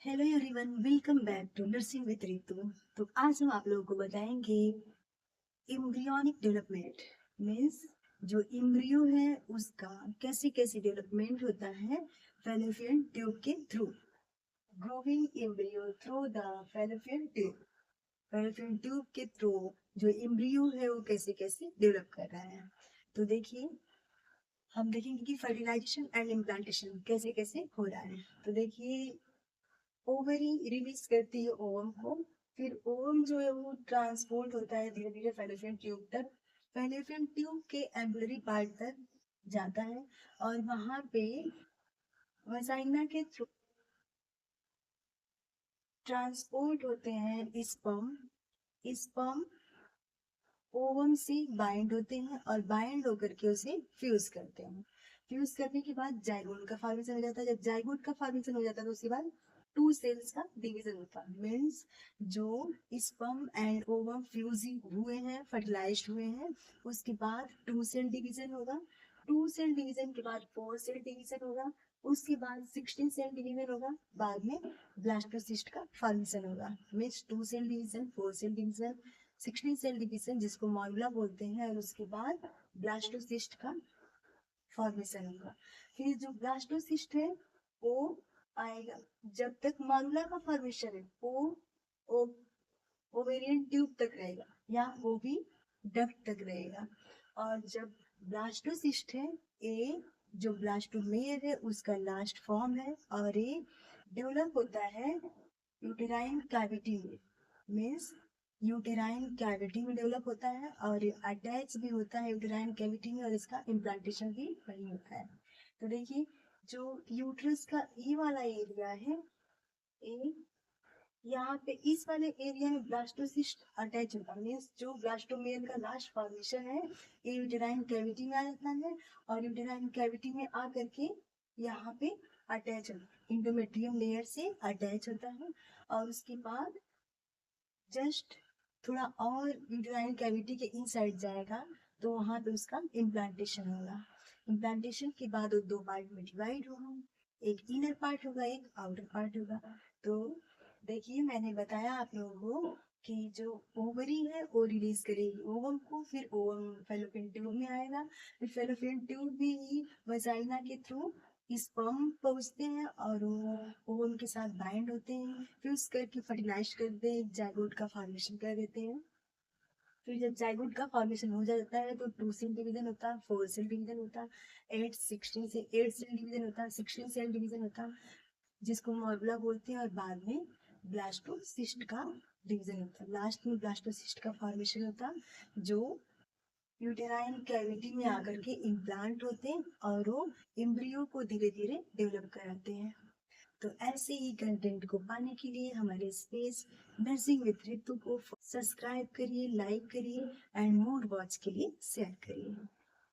Hello everyone, welcome back to nursing with Ritu. तो आज हम आप लोगों को बताएंगे एम्ब्रियोनिक डेवलपमेंट मीन्स जो एम्ब्रियो है उसका कैसे कैसे डेवलपमेंट होता है फैलोपियन ट्यूब के through. Growing embryo through the fallopian tube. Fallopian tube के थ्रू जो एम्ब्रियो है वो कैसे कैसे डेवलप कर रहा है। तो देखिए, हम देखेंगे कि फर्टिलाइजेशन एंड इम्प्लांटेशन कैसे कैसे हो रहा है। तो देखिए, ओवरी रिलीज करती है ओवम को, फिर ओवम जो है वो ट्रांसपोर्ट होता है धीरे धीरे फैलोपियन ट्यूब तक। फैलोपियन ट्यूब के एम्ब्रियोनरी पार्ट तक जाता है और वहां पे वजाइना के थ्रू ट्रांसपोर्ट होते हैं स्पर्म। स्पर्म ओवम से बाइंड होते हैं और बाइंड होकर के उसे फ्यूज करते हैं। फ्यूज करने के बाद जाइगोट का फॉर्मेशन हो जाता है। जब जाइगोट का फॉर्मेशन हो जाता है तो उसके बाद टू सेल्स का डिवीजन होता है। मीन्स जो स्पर्म एंड ओवम फ्यूज हुए हैं, फर्टिलाइज्ड हुए हैं, उसके बाद टू सेल डिवीजन होगा। टू सेल डिवीजन के बाद फोर सेल डिवीजन होगा। उसके बाद 16 सेल डिवीजन होगा। बाद में ब्लास्टोसिस्ट का फॉर्मेशन होगा। Means two cell division, four cell division, 16 cell division जिसको मॉर्गुला बोलते हैं, और उसके बाद ब्लास्टोसिस्ट का फॉर्मेशन होगा। फिर जो ब्लास्टोसिस्ट है वो आएगा जब तक मॉर्गुला का फॉर्मेशन है वो ओवेरियन ट्यूब तक रहेगा या वो भी डक्ट तक रहेगा। और जब ब्लास्टोसिस्ट है, ए जो ब्लास्टोमेयर है उसका लास्ट फॉर्म है और ये डेवलप होता है यूटेराइन कैविटी में। मीन्स यूटेराइन कैविटी में डेवलप होता है और अटैच भी होता है यूटेराइन कैविटी में, और इसका इम्प्लांटेशन भी वही होता है। तो देखिए, जो यूट्रस का ये वाला एरिया है, ए यहाँ पे इस वाले एरिया में ब्लास्टोसिस्ट अटैच होता है। मीन्स जो ब्लास्टोमेयर का लास्ट फॉर्मेशन है ये यूटेराइन कैविटी में आ जाता है और यूटेराइन कैविटी में आ करके यहाँ पे अटैच होता है, इंडोमेट्रियम लेयर से अटैच होता है। और उसके बाद जस्ट थोड़ा और यूटेराइन कैविटी के इनसाइड जाएगा तो वहां पे उसका इम्प्लांटेशन होगा। इम्प्लांटेशन के बाद वो दो पार्ट में डिवाइड होगा, एक इनर पार्ट होगा, एक आउटर पार्ट होगा। तो देखिए, मैंने बताया आप लोगों को कि जो ओवरी है वो रिलीज करेगी ओवम को, फिर ओवम फेलोपियन ट्यूब में आएगा, फिर फेलोपियन ट्यूब भी वजाइना के थ्रू स्पर्म पहुंचते हैं और वो ओवम के साथ बाइंड होते हैं, फ्यूज करके फर्टिलाइज करते हैं, जाइगोट का फॉर्मेशन कर देते हैं। फिर जब जाइगोट का फॉर्मेशन हो जाता है तो टू सेल डिवीजन होता है, फोर सेल डिवीजन होता है, एट सेल डिवीजन होता है, 16 सेल डिवीजन होता है जिसको मॉर्बुला बोलते हैं, और बाद में ब्लास्टोसिस्ट का डिवीजन होता है। लास्ट में ब्लास्टोसिस्ट का फॉर्मेशन होता है जो यूटेराइन कैविटी में आकर के इम्प्लांट होते हैं और वो एम्ब्रियो को धीरे धीरे डेवलप कराते हैं। तो ऐसे ही कंटेंट को पाने के लिए हमारे स्पेस नर्सिंग विद रितु को सब्सक्राइब करिए, लाइक करिए एंड मोर वॉच के लिए शेयर करिए।